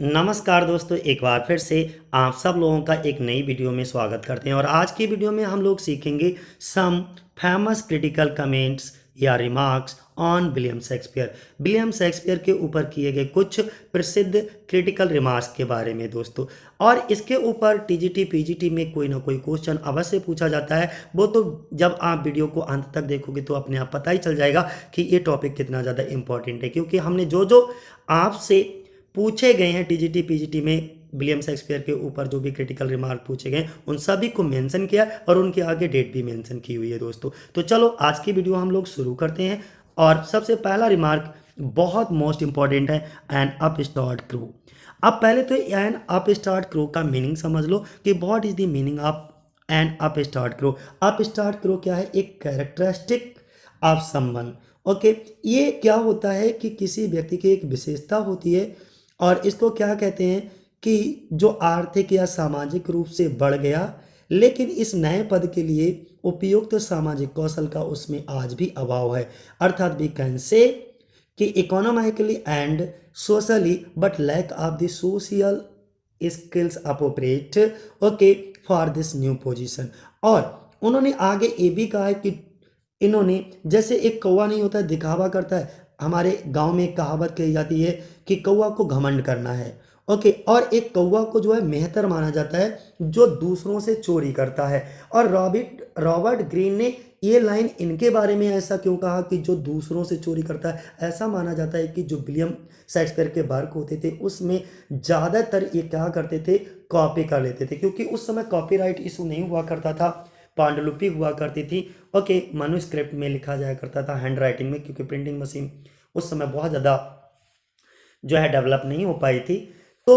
नमस्कार दोस्तों, एक बार फिर से आप सब लोगों का एक नई वीडियो में स्वागत करते हैं। और आज की वीडियो में हम लोग सीखेंगे सम फेमस क्रिटिकल कमेंट्स या remarks on William Shakespeare. William Shakespeare के ऊपर किए गए कुछ प्रसिद्ध क्रिटिकल रिमार्क्स के बारे में दोस्तों। और इसके ऊपर टीजीटी पीजीटी में कोई ना कोई क्वेश्चन अवश्य पूछा जाता है। वो तो जब आप वीडियो को अंत तक देखोगे तो अपने आप पता ही चल जाएगा कि ये टॉपिक कितना ज़्यादा इंपॉर्टेंट है, क्योंकि हमने जो जो आपसे पूछे गए हैं टीजीटी पीजीटी में विलियम शेक्सपियर के ऊपर जो भी क्रिटिकल रिमार्क पूछे गए उन सभी को मेंशन किया और उनके आगे डेट भी मेंशन की हुई है दोस्तों। तो चलो आज की वीडियो हम लोग शुरू करते हैं। और सबसे पहला रिमार्क बहुत मोस्ट इंपॉर्टेंट है, एन अप स्टार्ट क्रू। अब पहले तो एन अप स्टार्ट क्रू का मीनिंग समझ लो कि what is the meaning of an upstart crow. Upstart crow क्या है? एक कैरेक्टरिस्टिक ऑफ समवन। ओके, ये क्या होता है कि किसी व्यक्ति की एक विशेषता होती है और इसको क्या कहते हैं कि जो आर्थिक या सामाजिक रूप से बढ़ गया, लेकिन इस नए पद के लिए उपयुक्त सामाजिक कौशल का उसमें आज भी अभाव है। अर्थात वी कैन से कि economically and socially but lack of the social skills appropriate okay for this new position. और उन्होंने आगे ये भी कहा है कि इन्होंने, जैसे एक कौवा नहीं होता है दिखावा करता है, हमारे गांव में एक कहावत कही जाती है कि कौवा को घमंड करना है। ओके, और एक कौवा को जो है मेहतर माना जाता है जो दूसरों से चोरी करता है। और रॉबर्ट ग्रीन ने ये लाइन इनके बारे में ऐसा क्यों कहा कि जो दूसरों से चोरी करता है? ऐसा माना जाता है कि जो विलियम शेक्सपियर के वर्क होते थे उसमें ज़्यादातर ये क्या करते थे, कॉपी कर लेते थे, क्योंकि उस समय कॉपीराइट इशू नहीं हुआ करता था, पांडुलिपि हुआ करती थी। ओके, मनुस्क्रिप्ट में लिखा जाया करता था, हैंड राइटिंग में, क्योंकि प्रिंटिंग मशीन उस समय बहुत ज़्यादा जो है डेवलप नहीं हो पाई थी। तो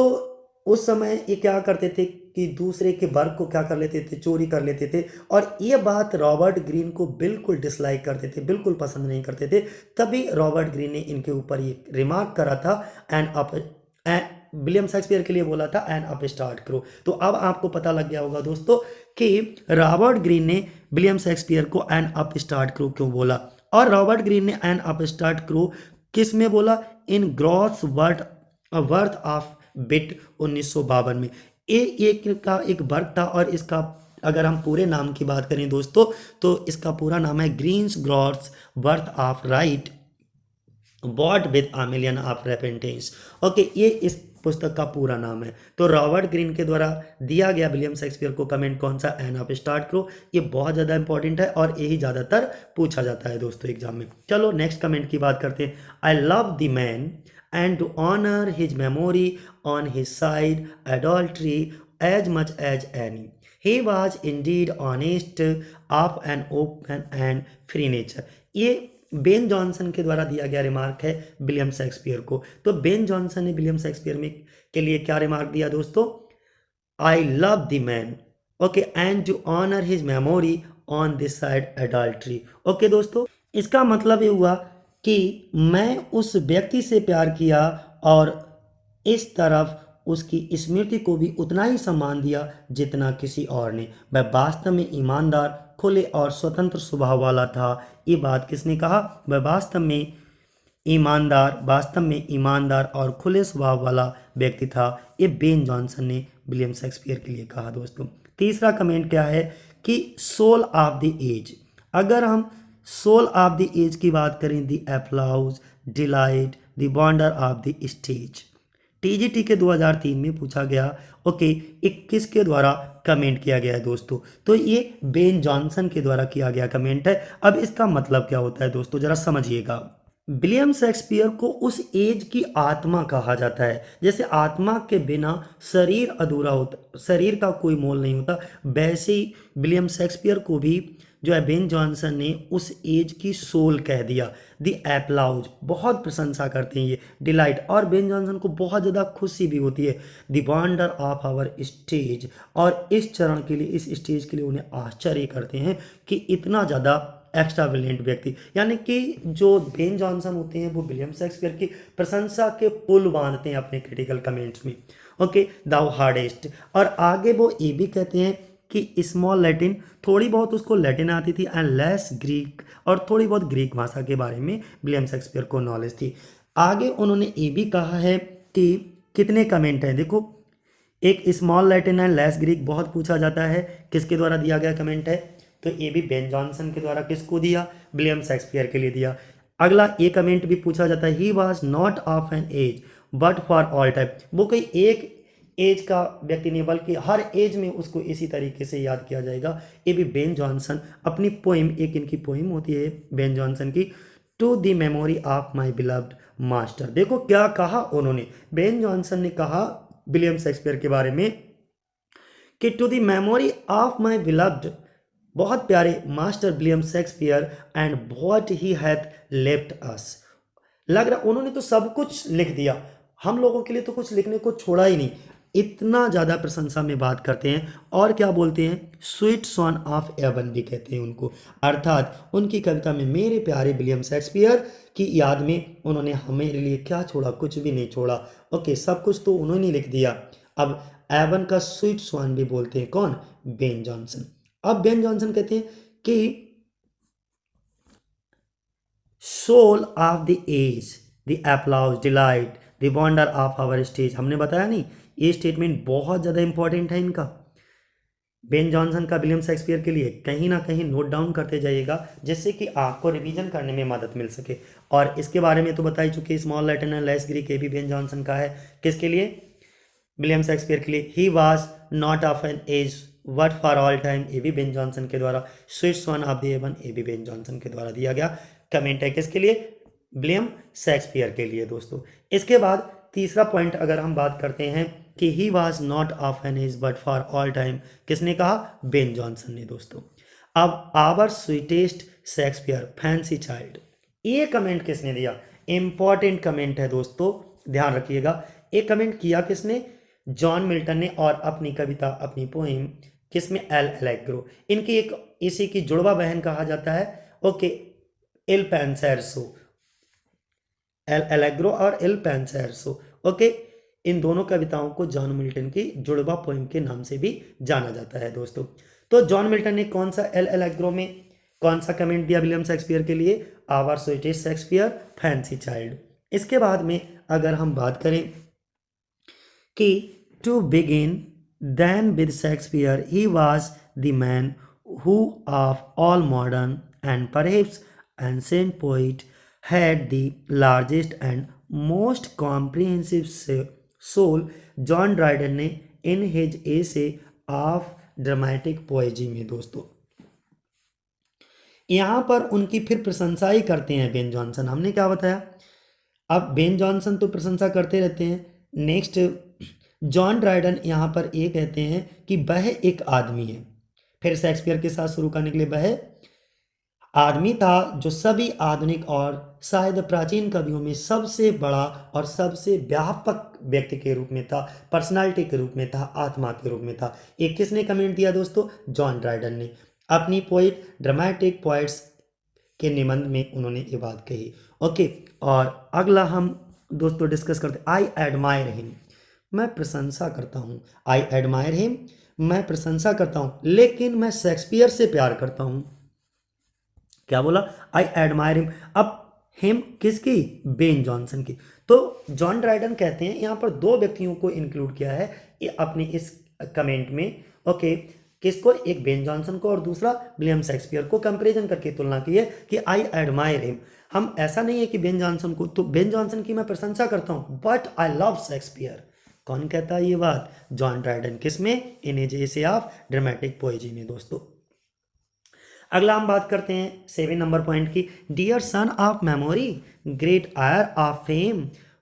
उस समय ये क्या करते थे कि दूसरे के वर्क को क्या कर लेते थे, चोरी कर लेते थे। और ये बात रॉबर्ट ग्रीन को बिल्कुल डिसलाइक करते थे, बिल्कुल पसंद नहीं करते थे। तभी रॉबर्ट ग्रीन ने इनके ऊपर ये रिमार्क करा था, एंड अप विलियम शेक्सपियर के लिए बोला था एन अप स्टार्ट करो। तो अब आपको पता लग गया होगा दोस्तों कि रॉबर्ट ग्रीन ने विलियम शेक्सपियर को एन अप स्टार्ट करो क्यों बोला। और रॉबर्ट ग्रीन ने एन अप स्टार्ट करो किस में बोला? इन ग्रॉस वर्थ ऑफ बिट 1952 में। ये एक का एक वर्क था, और इसका अगर हम पूरे नाम की बात करें दोस्तों तो इसका पूरा नाम है Greene's groatsworth of right bought with a million of repentance. Okay, ये इस पुस्तक का पूरा नाम है। तो रॉबर्ट ग्रीन के द्वारा दिया गया विलियम शेक्सपियर को कमेंट कौन सा? एन ऑफ स्टार्ट करो। ये बहुत ज़्यादा इंपॉर्टेंट है और यही ज़्यादातर पूछा जाता है दोस्तों एग्जाम में। चलो नेक्स्ट कमेंट की बात करते हैं। I love the man and to honour his memory on his side adultery as much as any. He was indeed honest of an open and free nature. ये बेन जॉनसन के द्वारा दिया गया remark है विलियम शेक्सपियर को। तो Ben Jonson ने William Shakespeare में के लिए क्या रिमार्क दिया दोस्तों? I love the man okay and to honour his memory on this side adultery. Okay दोस्तों, इसका मतलब ये हुआ कि मैं उस व्यक्ति से प्यार किया और इस तरफ उसकी स्मृति को भी उतना ही सम्मान दिया जितना किसी और ने। वह वास्तव में ईमानदार, खुले और स्वतंत्र स्वभाव वाला था। ये बात किसने कहा? वह वास्तव में ईमानदार और खुले स्वभाव वाला व्यक्ति था। ये बेन जॉनसन ने विलियम शेक्सपियर के लिए कहा दोस्तों। तीसरा कमेंट क्या है कि सोल ऑफ द एज। अगर हम सोल ऑफ द एज की बात करें, the applause, delight, the wonder of the stage. TGT के 2003 में पूछा गया। ओके, 21 के द्वारा कमेंट किया गया है दोस्तों। तो ये बेन जॉनसन के द्वारा किया गया कमेंट है। अब इसका मतलब क्या होता है दोस्तों, जरा समझिएगा। विलियम शेक्सपियर को उस एज की आत्मा कहा जाता है। जैसे आत्मा के बिना शरीर अधूरा होता, शरीर का कोई मोल नहीं होता, वैसे ही विलियम शेक्सपियर को भी जो है बेन जॉनसन ने उस एज की सोल कह दिया। द एप्लाउज, बहुत प्रशंसा करते हैं ये। डिलाइट, और बेन जॉनसन को बहुत ज़्यादा खुशी भी होती है। The wonder of our stage, और इस चरण के लिए, इस स्टेज के लिए उन्हें आश्चर्य करते हैं कि इतना ज़्यादा एक्स्ट्रावेलेंट व्यक्ति, यानी कि जो बेन जॉनसन होते हैं वो विलियम शेक्सपियर की प्रशंसा के पुल बांधते हैं अपने क्रिटिकल कमेंट्स में। ओके, द हार्डेस्ट, और आगे वो ये भी कहते हैं कि स्मॉल लैटिन, थोड़ी बहुत उसको लैटिन आती थी, एंड लेस ग्रीक, और थोड़ी बहुत ग्रीक भाषा के बारे में विलियम शेक्सपियर को नॉलेज थी। आगे उन्होंने ये भी कहा है कि कितने कमेंट हैं देखो, एक small Latin and less Greek बहुत पूछा जाता है, किसके द्वारा दिया गया कमेंट है, तो ये भी बेन जॉनसन के द्वारा किसको दिया, विलियम शेक्सपियर के लिए दिया। अगला ये कमेंट भी पूछा जाता है, he was not of an age but for all time, वो कोई एक एज का व्यक्ति नहीं बल्कि हर एज में उसको इसी तरीके से याद किया जाएगा। ये भी बेन जॉनसन अपनी पोइम, एक इनकी पोइम होती है बेन जॉनसन की, to the memory of my beloved master. देखो क्या कहा उन्होंने, बेन जॉनसन ने कहा विलियम शेक्सपियर के बारे में कि to the memory of my beloved, बहुत प्यारे master William Shakespeare and what he hath left us. लग रहा उन्होंने तो सब कुछ लिख दिया, हम लोगों के लिए तो कुछ लिखने को छोड़ा ही नहीं, इतना ज़्यादा प्रशंसा में बात करते हैं। और क्या बोलते हैं, स्वीट सॉन ऑफ एवन भी कहते हैं उनको, अर्थात उनकी कविता में मेरे प्यारे विलियम शेक्सपियर की याद में उन्होंने हमारे लिए क्या छोड़ा, कुछ भी नहीं छोड़ा। ओके, सब कुछ तो उन्होंने लिख दिया। अब एवन का स्वीट सॉन भी बोलते हैं कौन, बेन जॉनसन। अब बेन जॉनसन कहते हैं कि soul of the age, the applause, delight, the wonder of our stage. हमने बताया नहीं, ये स्टेटमेंट बहुत ज़्यादा इंपॉर्टेंट है इनका, बेन जॉनसन का विलियम शेक्सपियर के लिए, कहीं ना कहीं नोट डाउन करते जाइएगा जिससे कि आपको रिवीजन करने में मदद मिल सके। और इसके बारे में तो बता ही चुके, small Latin and less Greek, ये भी बेन जॉनसन का है, किसके लिए, विलियम शेक्सपियर के लिए। He was not of an age word for all time, ये भी बेन जॉनसन के द्वारा। Sweet swan of the Avon, ये भी बेन जॉनसन के द्वारा दिया गया कमेंट है, किसके लिए, विलियम शेक्सपियर के लिए दोस्तों। इसके बाद तीसरा पॉइंट अगर हम बात करते हैं कि he was not of an age but for all time, किसने कहा, बेन जॉनसन ने दोस्तों। अब our sweetest Shakespeare fancy child, ये कमेंट किसने दिया, इंपॉर्टेंट कमेंट है दोस्तों, ध्यान रखिएगा। ये कमेंट किया किसने, जॉन मिल्टन ने, और अपनी कविता, अपनी पोइम किसमें, एल एलेग्रो। इनकी एक इसी की जुड़वा बहन कहा जाता है, ओके, एल पेंसेरसो, एल एलेग्रो और एल पेंसेरसो। ओके, इन दोनों कविताओं को जॉन मिल्टन की जुड़वा पोइम के नाम से भी जाना जाता है दोस्तों। तो जॉन मिल्टन ने कौन सा एल एलेग्रो में कौन सा कमेंट दिया विलियम शेक्सपियर के लिए, our sweetest Shakespeare fancy child. इसके बाद में अगर हम बात करें कि to begin then with Shakespeare, he was the man who of all modern and perhaps ancient poet had the largest and most comprehensive soul, John Dryden ने in his essay of dramatic poesy में दोस्तों। यहाँ पर उनकी फिर प्रशंसा ही करते हैं बेन जॉनसन, हमने क्या बताया, अब बेन जॉनसन तो प्रशंसा करते रहते हैं। नेक्स्ट जॉन ड्राइडन यहाँ पर ये कहते हैं कि वह एक आदमी है, फिर शेक्सपियर के साथ शुरू करने के लिए, वह आदमी था जो सभी आधुनिक और शायद प्राचीन कवियों में सबसे बड़ा और सबसे व्यापक व्यक्ति के रूप में था, पर्सनालिटी के रूप में था, आत्मा के रूप में था। एक किसने कमेंट दिया दोस्तों, जॉन ड्राइडन ने, अपनी पोइट ड्रामेटिक पोइट्स के निबंध में उन्होंने ये बात कही। ओके, और अगला हम दोस्तों डिस्कस करते, आई एडमायर हिम, मैं प्रशंसा करता हूँ, आई एडमायर हिम, मैं प्रशंसा करता हूँ, लेकिन मैं शेक्सपियर से प्यार करता हूँ। क्या बोला, आई एडमायर हिम। अब हिम किसकी, बेन जॉनसन की। तो जॉन ड्राइडन कहते हैं यहाँ पर दो व्यक्तियों को इंक्लूड किया है ये अपने इस कमेंट में। ओके, किसको, एक बेन जॉनसन को और दूसरा विलियम शेक्सपियर को कंपैरिजन करके तुलना की है कि आई एडमायर हिम। हम ऐसा नहीं है कि बेन जॉनसन को, तो बेन जॉनसन की मैं प्रशंसा करता हूँ बट आई लव शेक्सपियर। कौन कहता है ये बात, जॉन ड्राइडन, किसमें, in his essay of dramatic poesy में दोस्तों। अगला हम बात करते हैं 7 नंबर पॉइंट की, dear son of memory, great heir of fame,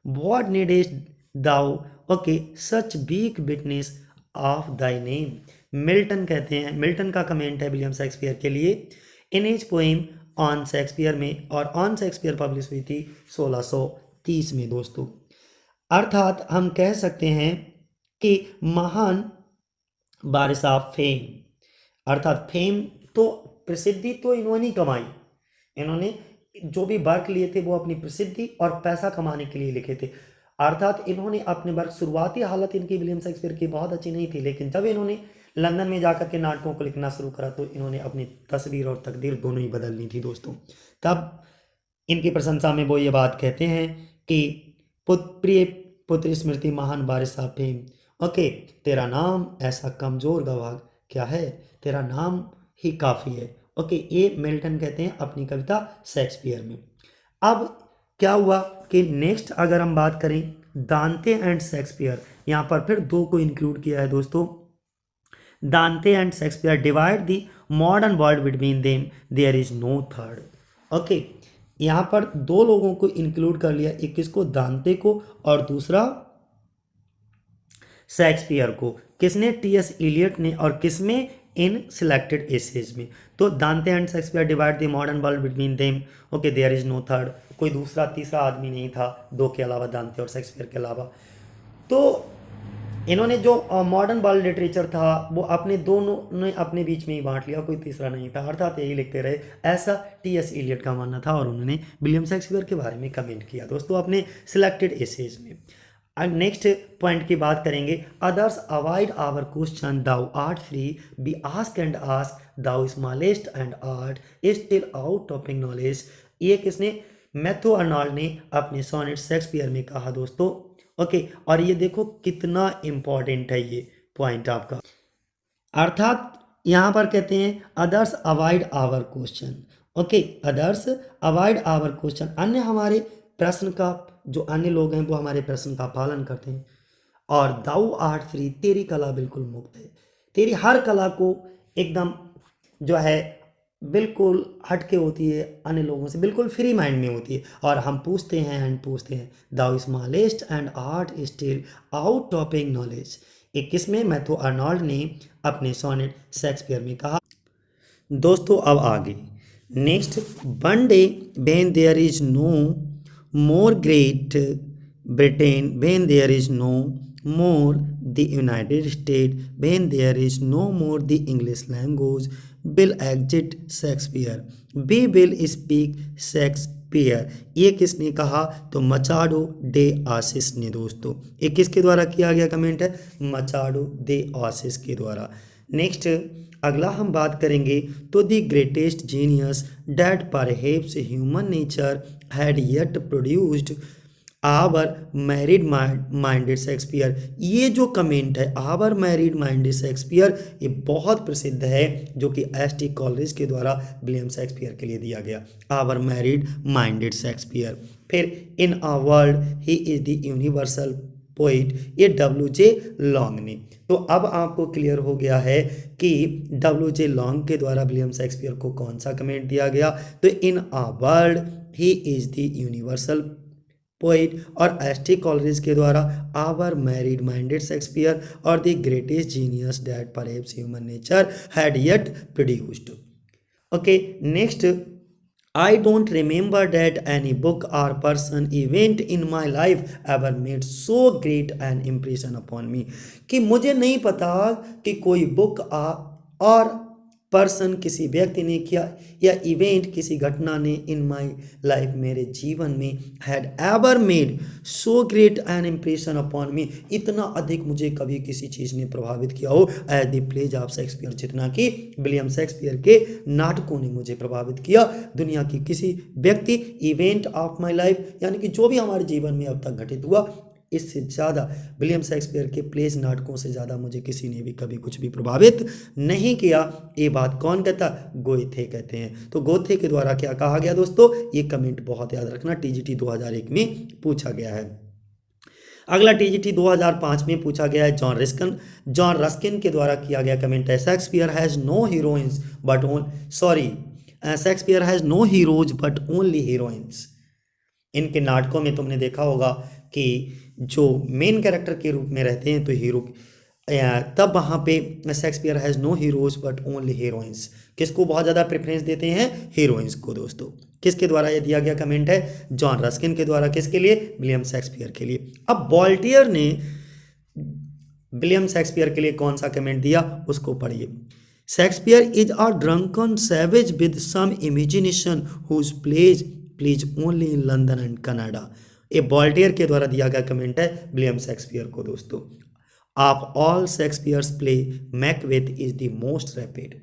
what needest thou, okay, such weak witness of thy name. Milton कहते हैं, मिल्टन का कमेंट है विलियम शेक्सपियर के लिए, in his poem on Shakespeare में, और ऑन शेक्सपियर पब्लिश हुई थी 1630 में दोस्तों। अर्थात हम कह सकते हैं कि महान बारिश ऑफ फेम, अर्थात फेम तो प्रसिद्धि तो इन्होंने कमाई, इन्होंने जो भी वर्क लिए थे वो अपनी प्रसिद्धि और पैसा कमाने के लिए लिखे थे। अर्थात इन्होंने अपने वर्क, शुरुआती हालत इनकी विलियम शेक्सपियर की बहुत अच्छी नहीं थी, लेकिन जब इन्होंने लंदन में जाकर के नाटकों को लिखना शुरू करा तो इन्होंने अपनी तस्वीर और तकदीर दोनों ही बदलनी थी दोस्तों। तब इनकी प्रशंसा में वो ये बात कहते हैं कि प्रिय पुत्र स्मृति महान बारिश फेम। ओके, तेरा नाम ऐसा कमजोर गवाह क्या है, तेरा नाम ही काफ़ी है। ओके, ये मिल्टन कहते हैं अपनी कविता शेक्सपियर में। अब क्या हुआ कि नेक्स्ट अगर हम बात करें दांते एंड शेक्सपियर, यहाँ पर फिर दो को इंक्लूड किया है दोस्तों। Dante and Shakespeare divide the modern world between them, there is no third. Okay, यहाँ पर दो लोगों को इंक्लूड कर लिया, एक किसको, दांते को, और दूसरा शेक्सपियर को। किसने, टी.एस. इलियट ने। और किसमें, इन सिलेक्टेड एसेज में। तो Dante and Shakespeare divide the modern world between them, okay, there is no third. कोई दूसरा तीसरा आदमी नहीं था दो के अलावा, दांते और शेक्सपियर के अलावा। तो इन्होंने जो मॉडर्न वर्ल्ड लिटरेचर था वो अपने दोनों ने अपने बीच में ही बांट लिया, कोई तीसरा नहीं था, अर्थात यही लिखते रहे, ऐसा टी.एस. इलियट का मानना था। और उन्होंने विलियम शेक्सपियर के बारे में कमेंट किया दोस्तों अपने सिलेक्टेड एसेज में। अब नेक्स्ट पॉइंट की बात करेंगे, others avoid our question thou art free be ask and ask thou smallest and art still out topping knowledge. ये किसने, मैथ्यू अर्नोल्ड ने अपने सोनेट शेक्सपियर में कहा दोस्तों। ओके, और ये देखो कितना इंपॉर्टेंट है ये पॉइंट आपका, अर्थात यहाँ पर कहते हैं others avoid our question. Okay, others avoid our question, अन्य हमारे प्रश्न का, जो अन्य लोग हैं वो हमारे प्रश्न का पालन करते हैं। और दाउ आर्ट फ्री, तेरी कला बिल्कुल मुक्त है, तेरी हर कला को एकदम जो है बिल्कुल हटके होती है, अन्य लोगों से बिल्कुल फ्री माइंड में होती है। और हम पूछते हैं thou smallest and art still out topping knowledge. एक किसमें, मैथ्यू अर्नोल्ड ने अपने सोनेट शेक्सपियर में कहा दोस्तों। अब आगे next, one day when there is no more Great Britain, when there is no more the United State, when there is no more the English language, will exit Shakespeare, we will speak Shakespeare. ये किसने कहा, तो Machado day आसिस ने दोस्तों। ये किसके द्वारा किया गया कमेंट है, मचाडो डे आसिस के द्वारा। नेक्स्ट अगला हम बात करेंगे, तो the greatest genius that perhaps human nature had yet produced our married minded Shakespeare. ये जो कमेंट है आवर मैरिड माइंडेड शेक्सपियर, ये बहुत प्रसिद्ध है, जो कि एस.टी. कॉलरिज के द्वारा विलियम शेक्सपियर के लिए दिया गया, आवर मैरिड माइंडेड शेक्सपियर। फिर in a world he is the universal poet, ये डब्ल्यू.जे. लॉन्ग ने। तो अब आपको क्लियर हो गया है कि डब्ल्यू.जे. लॉन्ग के द्वारा विलियम शेक्सपियर को कौन सा कमेंट दिया गया, तो in a world he is the universal poet, और एस.टी. कॉलरिज के द्वारा आवर मैरिड माइंडेड शेक्सपियर, और the greatest genius that perhaps human nature had yet produced. Okay, next, I don't remember that any book or person event in my life ever made so great an impression upon me। कि मुझे नहीं पता कि कोई book और person किसी व्यक्ति ने किया, या इवेंट किसी घटना ने इन माई लाइफ मेरे जीवन में had ever made so great an impression upon मी, इतना अधिक मुझे कभी किसी चीज़ ने प्रभावित किया हो as the plays of Shakespeare, जितना कि विलियम शेक्सपियर के नाटकों ने मुझे प्रभावित किया। दुनिया की किसी व्यक्ति, इवेंट ऑफ माई लाइफ, यानी कि जो भी हमारे जीवन में अब तक घटित हुआ, इससे ज़्यादा विलियम शेक्सपियर के प्लेस नाटकों से ज़्यादा मुझे किसी ने भी कभी कुछ भी प्रभावित नहीं किया। ये बात कौन कहता, गोएथे कहते हैं। तो गोएथे के द्वारा क्या कहा गया दोस्तों, ये कमेंट बहुत याद रखना, टीजीटी 2001 में पूछा गया है। अगला टीजीटी 2005 में पूछा गया है, जॉन रस्किन के द्वारा किया गया कमेंट है, Shakespeare has no heroines but Shakespeare has no heroes but only heroines. इनके नाटकों में तुमने देखा होगा कि जो मेन कैरेक्टर के रूप में रहते हैं तो हीरो, तब वहाँ पे Shakespeare has no heroes but only heroines. किसको बहुत ज़्यादा प्रेफरेंस देते हैं, हीरोइंस को दोस्तों। किसके द्वारा ये दिया गया कमेंट है, जॉन रस्किन के द्वारा। किसके लिए, विलियम शेक्सपियर के लिए। अब वॉल्टियर ने विलियम शेक्सपियर के लिए कौन सा कमेंट दिया, उसको पढ़िए। Shakespeare is a drunken savage with some imagination whose please only in London and Canada. ये वॉल्टियर के द्वारा दिया गया कमेंट है विलियम शेक्सपियर को दोस्तों। Of all Shakespeare's play Macbeth is the most rapid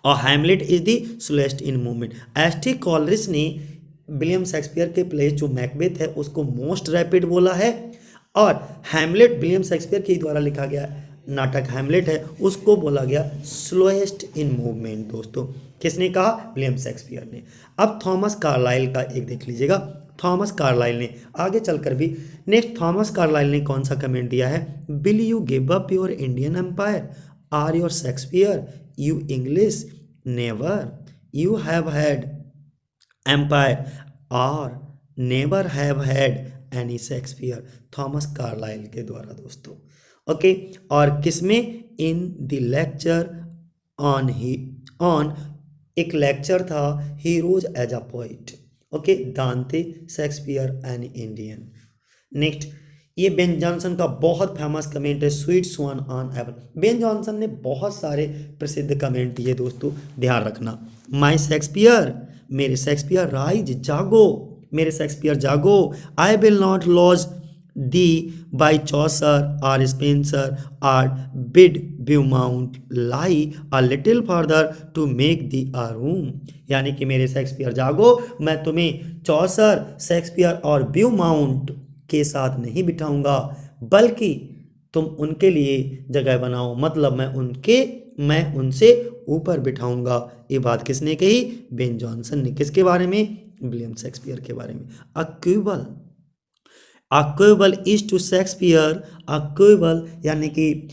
और Hamlet is the slowest in movement. S T. Coleridge ने विलियम शेक्सपियर के प्ले जो मैकबेथ है उसको मोस्ट रैपिड बोला है, और हैमलेट विलियम शेक्सपियर के द्वारा लिखा गया नाटक हैमलेट है, उसको बोला गया स्लोएस्ट इन मूवमेंट। दोस्तों किसने कहा? विलियम शेक्सपियर ने। अब थॉमस कार्लाइल का एक देख लीजिएगा। थॉमस कार्लाइल ने आगे चलकर भी नेक्स्ट थॉमस कार्लाइल ने कौन सा कमेंट दिया है? Will you give up your Indian empire? Or your Shakespeare you English? Never you have had empire और never have had any Shakespeare. Thomas Carlyle के द्वारा दोस्तों। ओके और किसमें? In the lecture on on एक lecture था heroes as a poet. Okay Dante Shakespeare an Indian. Next ये Ben Jonson का बहुत फेमस कमेंट है sweet swan on Avon. Ben Jonson ने बहुत सारे प्रसिद्ध कमेंट दिए दोस्तों, ध्यान रखना। माई शेक्सपियर, मेरे शेक्सपियर राइज जागो, मेरे शेक्सपियर जागो। I will not lodge thee by Chaucer और स्पेंसर और bid Beaumont lie a little further to make thee a room. यानी कि मेरे शेक्सपियर जागो, मैं तुम्हें चॉसर, शेक्सपियर और ब्यूमाउंट के साथ नहीं बिठाऊंगा, बल्कि तुम उनके लिए जगह बनाओ, मतलब मैं उनसे ऊपर बिठाऊंगा। ये बात किसने कही? बेन जॉनसन ने। किसके बारे में? विलियम शेक्सपियर के बारे में। अक्यूबल, अक्यूबल इज टू शेक्सपियर, अक्यूबल यानी कि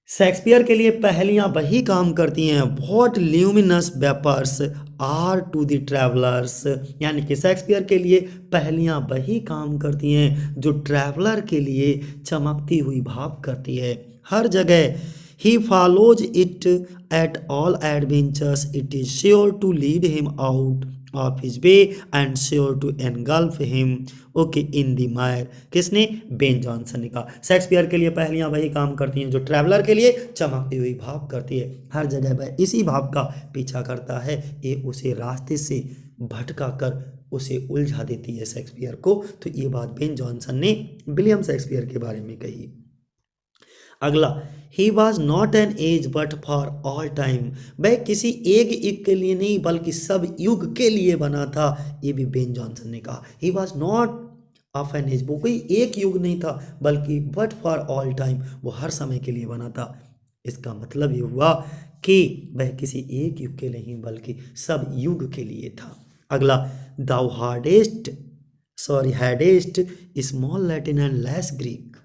शेक्सपियर के लिए पहेलियां वही काम करती हैं what luminous vapours are to the travellers. यानी कि शेक्सपियर के लिए पहेलियां वही काम करती हैं जो ट्रैवलर के लिए चमकती हुई भाव करती है हर जगह। He follows it at all adventures, it is sure to lead him out of his way and sure to engulf him okay in the mire. किसने? बेन जॉनसन ने कहा शेक्सपियर के लिए पहेलियां वही काम करती हैं जो ट्रैवलर के लिए चमकती हुई भाव करती है हर जगह वह इसी भाव का पीछा करता है, ये उसे रास्ते से भटका कर उसे उलझा देती है शेक्सपियर को। तो ये बात बेन जॉनसन ने विलियम शेक्सपियर के बारे में कही। अगला, he was not an age but for all time, वह किसी एक युग के लिए नहीं बल्कि सब युग के लिए बना था, ये भी बेन जॉनसन ने कहा। He was not of an age, वो कोई एक युग नहीं था बल्कि बट फॉर ऑल टाइम, वो हर समय के लिए बना था। इसका मतलब ये हुआ कि वह किसी एक युग के नहीं बल्कि सब युग के लिए था। अगला, thou hadst small Latin and less Greek,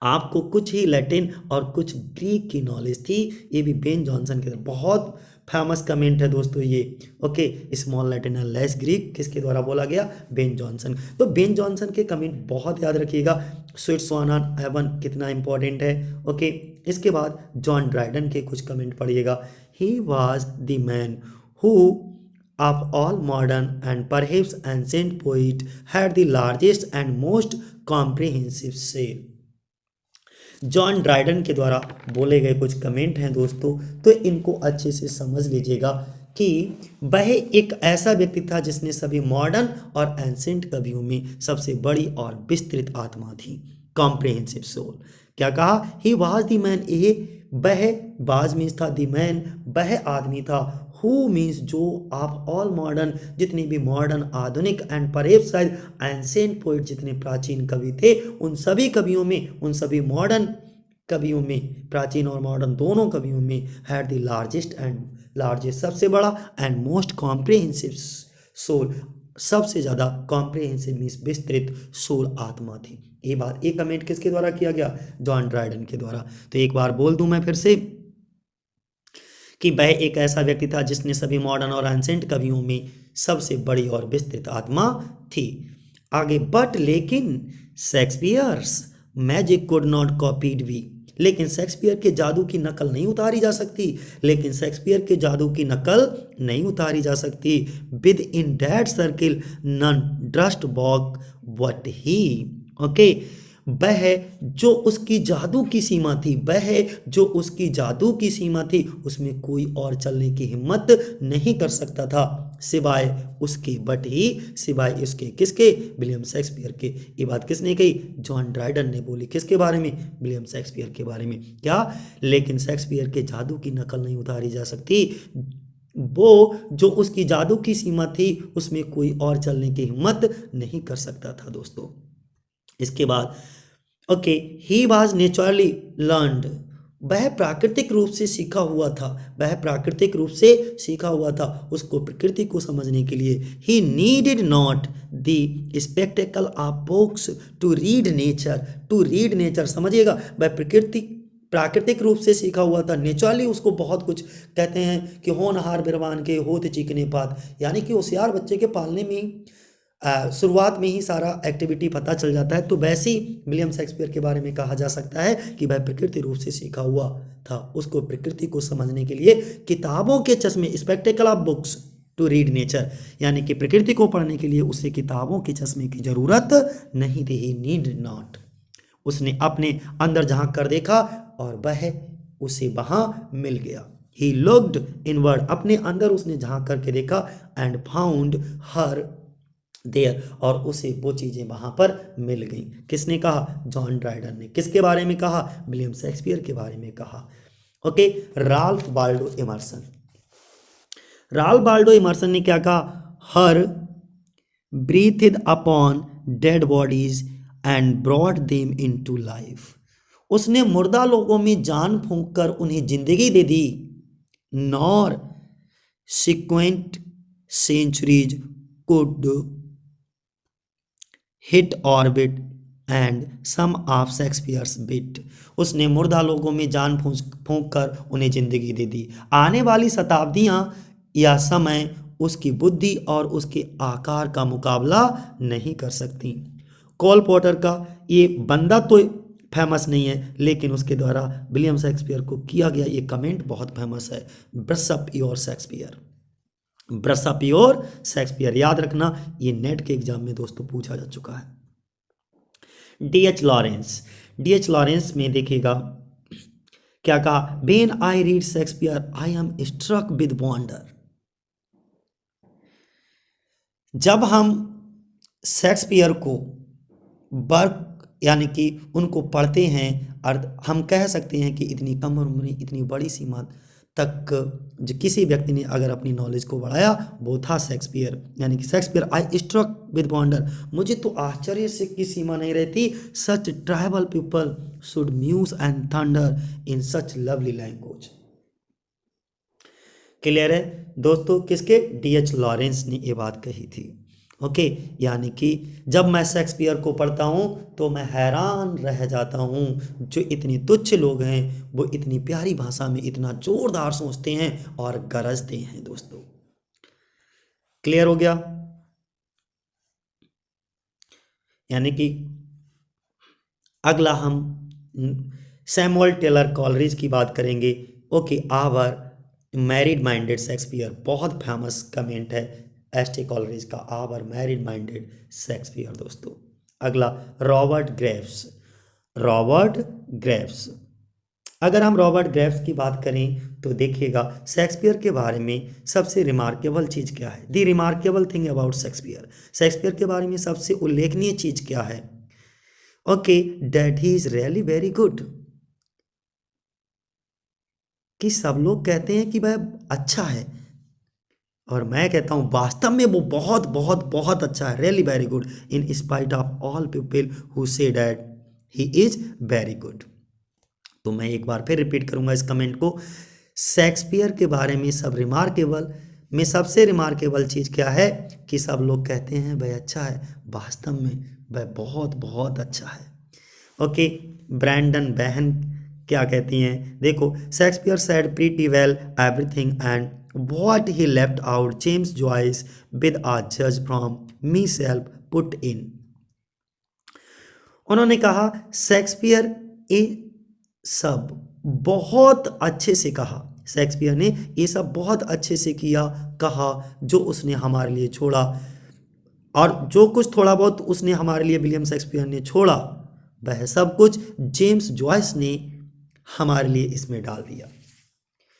आपको कुछ ही लैटिन और कुछ ग्रीक की नॉलेज थी, ये भी बेन जॉनसन के द्वारा। बहुत फेमस कमेंट है दोस्तों ये। Okay small Latin and less Greek किसके द्वारा बोला गया? Ben Jonson. तो बेन जॉनसन के कमेंट बहुत याद रखिएगा। स्वीट स्वान ऑन एवन कितना इंपॉर्टेंट है। ओके इसके बाद जॉन ड्राइडन के कुछ कमेंट पढ़िएगा। ही was the man who of all modern and perhaps ancient poet had the largest and most comprehensive share। John Dryden के द्वारा बोले गए कुछ कमेंट हैं दोस्तों, तो इनको अच्छे से समझ लीजिएगा कि वह एक ऐसा व्यक्ति था जिसने सभी मॉडर्न और एंसेंट कवियों में सबसे बड़ी और विस्तृत आत्मा थी, कॉम्प्रिहेंसिव सोल। क्या कहा? ही वाज द मैन, ये वह बाज मीन्स था, द मैन वह आदमी था, हु मीन्स जो, ऑफ ऑल मॉडर्न जितने भी मॉडर्न आधुनिक एंड परहेब शायद एंसेंट पोइट जितने प्राचीन कवि थे, उन सभी कवियों में, उन सभी मॉडर्न कवियों में, प्राचीन और मॉडर्न दोनों कवियों में हैड द लार्जेस्ट सबसे बड़ा एंड मोस्ट कॉम्प्रिहेंसिव सोल, सबसे ज़्यादा कॉम्प्रिहेंसिव मीन्स विस्तृत सोल आत्मा थी। ये बात, एक कमेंट किसके द्वारा किया गया? जॉन ड्राइडन के द्वारा। तो एक बार बोल दूं मैं फिर से कि वह एक ऐसा व्यक्ति था जिसने सभी मॉडर्न और एंसेंट कवियों में सबसे बड़ी और विस्तृत आत्मा थी। आगे, बट लेकिन Shakespeare's magic could not copied we, लेकिन शेक्सपियर के जादू की नकल नहीं उतारी जा सकती, लेकिन शेक्सपियर के जादू की नकल नहीं उतारी जा सकती। Within that circle none dust walk what he, okay वह जो उसकी जादू की सीमा थी, वह जो उसकी जादू की सीमा थी, उसमें कोई और चलने की हिम्मत नहीं कर सकता था सिवाय उसके, बट ही सिवाय इसके, किसके? विलियम शेक्सपियर के। ये बात किसने कही? जॉन ड्राइडन ने बोली। किसके बारे में? विलियम शेक्सपियर के बारे में। क्या? लेकिन शेक्सपियर के जादू की नकल नहीं उतारी जा सकती, वो जो उसकी जादू की सीमा थी उसमें कोई और चलने की हिम्मत नहीं कर सकता था दोस्तों। इसके बाद okay, he was naturally learned, वह प्राकृतिक रूप से सीखा हुआ था, वह प्राकृतिक रूप से सीखा हुआ था। उसको प्रकृति को समझने के लिए he needed not the spectacle of books to read nature, to read nature, समझिएगा, वह प्रकृति प्राकृतिक रूप से सीखा हुआ था, नेचुरली उसको बहुत कुछ कहते हैं कि होनहार बिरबान के होत चिकने पात, यानी कि होशियार बच्चे के पालने में ही शुरुआत में ही सारा एक्टिविटी पता चल जाता है। तो वैसे ही विलियम शेक्सपियर के बारे में कहा जा सकता है कि वह प्रकृति रूप से सीखा हुआ था। उसको प्रकृति को समझने के लिए किताबों के चश्मे, spectacle of books to read nature, यानी कि प्रकृति को पढ़ने के लिए उसे किताबों के चश्मे की जरूरत नहीं थी। ही नीड नॉट, उसने अपने अंदर झांक कर देखा और वह उसे वहां मिल गया। ही लुक्ड इनवर्ड, अपने अंदर उसने झांक करके देखा, एंड फाउंड हर देयर, और उसे वो चीज़ें वहाँ पर मिल गई। किसने कहा? जॉन ड्राइडन ने। किसके बारे में कहा? विलियम शेक्सपियर के बारे में कहा। Okay, Ralph Waldo Emerson, Ralph Waldo Emerson ने क्या कहा? Her breathed upon dead bodies and brought them into life, उसने मुर्दा लोगों में जान फूंक कर उन्हें जिंदगी दे दी। Nor sequent centuries could hit orbit and sum of Shakespeare's bit, उसने मुर्दा लोगों में जान फूंक कर उन्हें जिंदगी दे दी। आने वाली शताब्दियां या समय उसकी बुद्धि और उसके आकार का मुकाबला नहीं कर सकती। कॉल पॉटर का ये बंदा तो फेमस नहीं है, लेकिन उसके द्वारा विलियम शेक्सपियर को किया गया ये कमेंट बहुत फेमस है, brush up your Shakespeare, brush up your Shakespeare, याद रखना, ये नेट के एग्जाम में दोस्तों पूछा जा चुका है। डीएच लॉरेंस, डीएच लॉरेंस में देखिएगा क्या कहा? When I read Shakespeare I am struck with wonder, जब हम शेक्सपियर को वर्क यानी कि उनको पढ़ते हैं, हम कह सकते हैं कि इतनी कम उम्र में इतनी बड़ी सीमा तक जो किसी व्यक्ति ने अगर अपनी नॉलेज को बढ़ाया वो था शेक्सपियर, यानी कि Shakespeare. I struck with wonder, मुझे तो आश्चर्य से की सीमा नहीं रहती। Such tribal people should muse and thunder in such lovely language. Clear है दोस्तों? किसके? डीएच लॉरेंस ने ये बात कही थी। ओके, यानी कि जब मैं शेक्सपियर को पढ़ता हूँ तो मैं हैरान रह जाता हूँ, जो इतने तुच्छ लोग हैं वो इतनी प्यारी भाषा में इतना जोरदार सोचते हैं और गरजते हैं दोस्तों। क्लियर हो गया? यानी कि अगला हम सैमुअल टेलर कॉलरिज की बात करेंगे। ओके, आवर मैरिड माइंडेड शेक्सपियर, बहुत फेमस कमेंट है एस.टी. कॉलरिज का, आवर मैरिड माइंडेड शेक्सपियर दोस्तों। अगला रॉबर्ट ग्रेव्स, रॉबर्ट ग्रेव्स, अगर हम रॉबर्ट ग्रेव्स की बात करें तो देखिएगा शेक्सपियर के बारे में सबसे रिमार्केबल चीज़ क्या है? The remarkable thing about Shakespeare, Shakespeare के बारे में सबसे उल्लेखनीय चीज़ क्या है? Okay, that he is really very good, कि सब लोग कहते हैं कि वह अच्छा है और मैं कहता हूँ वास्तव में वो बहुत बहुत बहुत अच्छा है, really very good, in spite of all people who say that he is very good. तो मैं एक बार फिर रिपीट करूंगा इस कमेंट को, शेक्सपियर के बारे में सबसे रिमार्केबल चीज़ क्या है? कि सब लोग कहते हैं वह अच्छा है, वास्तव में वह बहुत बहुत अच्छा है। ओके, ब्रैंडन बहन क्या कहती हैं? देखो, Shakespeare said pretty well everything and what he left out James Joyce with a जज from me self put in. उन्होंने कहा शेक्सपियर ए सब बहुत अच्छे से कहा, शेक्सपियर ने ये सब बहुत अच्छे से किया, कहा, जो उसने हमारे लिए छोड़ा, और जो कुछ थोड़ा बहुत उसने हमारे लिए विलियम शेक्सपियर ने छोड़ा वह सब कुछ जेम्स जॉइस ने हमारे लिए इसमें डाल दिया।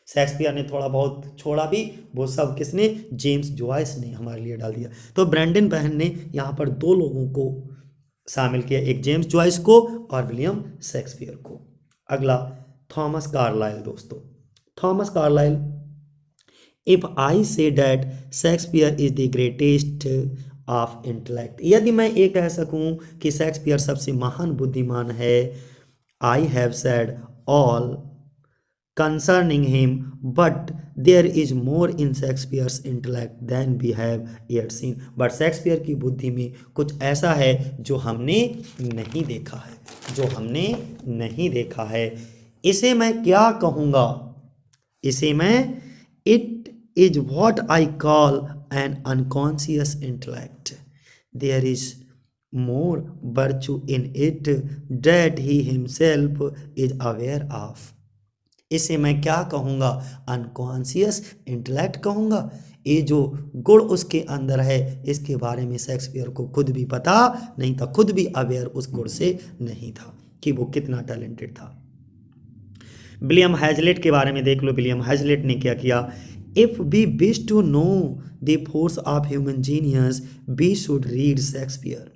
शेक्सपियर ने थोड़ा बहुत छोड़ा भी, वो सब किसने? जेम्स जॉइस ने हमारे लिए डाल दिया। तो ब्रैंडन बहन ने यहाँ पर दो लोगों को शामिल किया, एक जेम्स जॉइस को और विलियम शेक्सपियर को। अगला थॉमस कार्लाइल दोस्तों, Thomas Carlyle, if I say that Shakespeare is the greatest of intellect. यदि मैं ये कह सकूं कि शेक्सपियर सबसे महान बुद्धिमान है, I have said all concerning him, but there is more in Shakespeare's intellect than we have yet seen। but Shakespeare की बुद्धि में कुछ ऐसा है जो हमने नहीं देखा है, जो हमने नहीं देखा है। इसे मैं क्या कहूँगा, इसे मैं it is what I call an unconscious intellect. There is more virtue in it that he himself is aware of। इसे मैं क्या कहूँगा, अनकॉन्शियस इंटेलेक्ट कहूँगा। ये जो गुण उसके अंदर है, इसके बारे में शेक्सपियर को खुद भी पता नहीं था, खुद भी अवेयर उस गुण से नहीं था कि वो कितना टैलेंटेड था। विलियम हैजलिट के बारे में देख लो। विलियम हैजलिट ने क्या किया, if we wish to know the force of human genius we should read Shakespeare.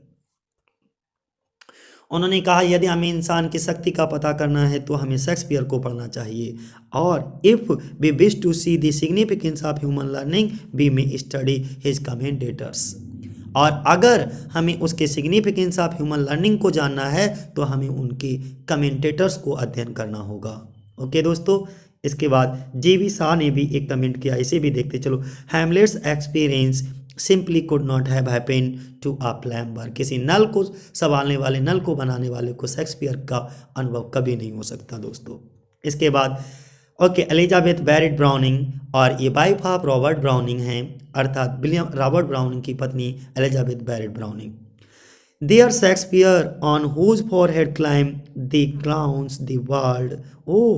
उन्होंने कहा यदि हमें इंसान की शक्ति का पता करना है तो हमें शेक्सपियर को पढ़ना चाहिए। और if we wish to see the significance of human learning we may study his commentators. और अगर हमें उसके सिग्निफिकेंस ऑफ ह्यूमन लर्निंग को जानना है तो हमें उनके कमेंटेटर्स को अध्ययन करना होगा। ओके दोस्तों, इसके बाद जी.वी. शाह ने भी एक कमेंट किया, इसे भी देखते चलो। Hamlet's experience simply could not have happen to a plumber. किसी नल को संभालने वाले, नल को बनाने वाले को शेक्सपियर का अनुभव कभी नहीं हो सकता दोस्तों। इसके बाद ओके, एलिजाबेथ बैरेट ब्राउनिंग, और ये वाइफ ऑफ रॉबर्ट ब्राउनिंग हैं, अर्थात विलियम रॉबर्ट ब्राउनिंग की पत्नी Elizabeth Barrett Browning. Dear Shakespeare, on whose forehead climb the crowns the world, oh,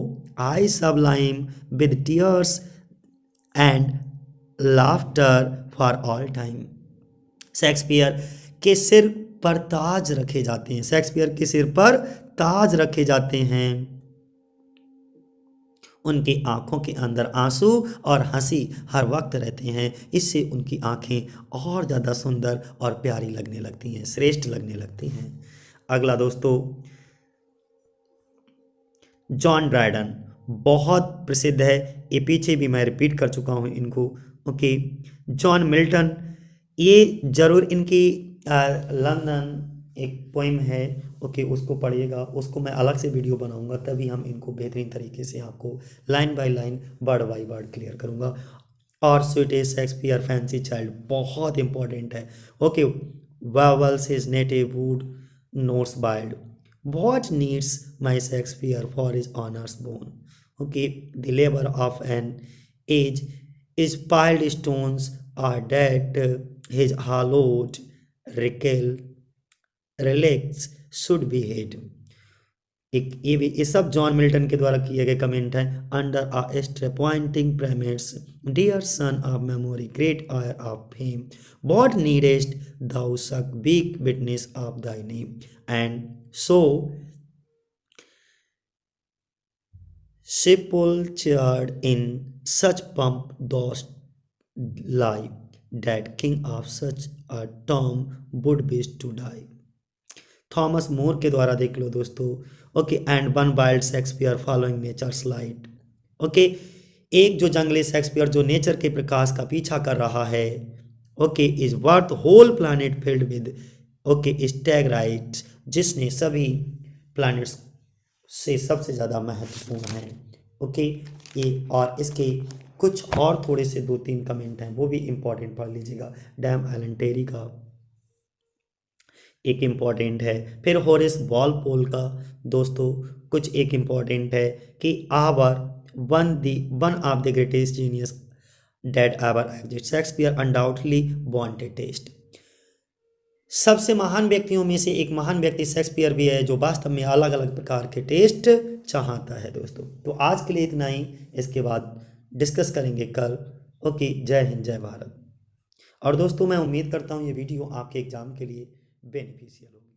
I sublime with tears and laughter for all time। Shakespeare के सिर पर ताज रखे जाते हैं, शेक्सपियर के सिर पर ताज रखे जाते हैं। उनकी आंखों के अंदर आंसू और हंसी हर वक्त रहते हैं, इससे उनकी आंखें और ज़्यादा सुंदर और प्यारी लगने लगती हैं, श्रेष्ठ लगने लगती हैं। अगला दोस्तों, जॉन ड्राइडन बहुत प्रसिद्ध है, ये पीछे भी मैं रिपीट कर चुका हूँ इनको। ओके, जॉन मिल्टन, ये जरूर इनकी लंदन एक पोइम है, ओके, उसको पढ़िएगा, उसको मैं अलग से वीडियो बनाऊंगा, तभी हम इनको बेहतरीन तरीके से आपको line by line, word by word clear करूंगा। और स्वीटेस्ट शेक्सपियर फैंसी चाइल्ड बहुत इंपॉर्टेंट है। Okay, warbles his native wood notes wild, what needs my Shakespeare for his honours bone. Okay, the labour of an age is piled stones or that his hallowed relics should be hid। एक ये भी, ये सब John Milton के द्वारा किए गए comment हैं। Under a stray pointing premise, dear son of memory, great heir of fame, what needest thou suck weak witness of thy name। and so sepultured in such pomp those lie that king of such a tomb would wish to die। Thomas More के द्वारा देख लो दोस्तों। Okay, and one wild Shakespeare following nature's light. Okay, एक जो जंगली Shakespeare जो nature के प्रकाश का पीछा कर रहा है, okay, is worth whole planet filled with, okay, Stagirites, जिसने सभी प्लैनेट्स से सबसे ज़्यादा महत्वपूर्ण है। ओके, ये और इसके कुछ और थोड़े से 2-3 कमेंट हैं, वो भी इंपॉर्टेंट पढ़ लीजिएगा। डैम एलन टेरी का एक इम्पॉर्टेंट है। फिर होरेस वॉलपोल का दोस्तों कुछ एक इम्पॉर्टेंट है कि our one of the greatest genius that ever exist, Shakespeare undoubtedly wanted taste. सबसे महान व्यक्तियों में से एक महान व्यक्ति शेक्सपियर भी है, जो वास्तव में अलग अलग प्रकार के टेस्ट चाहता है दोस्तों। तो आज के लिए इतना ही, इसके बाद डिस्कस करेंगे कल। ओके, जय हिंद, जय भारत। और दोस्तों मैं उम्मीद करता हूँ ये वीडियो आपके एग्जाम के लिए बेनिफिशियल हो।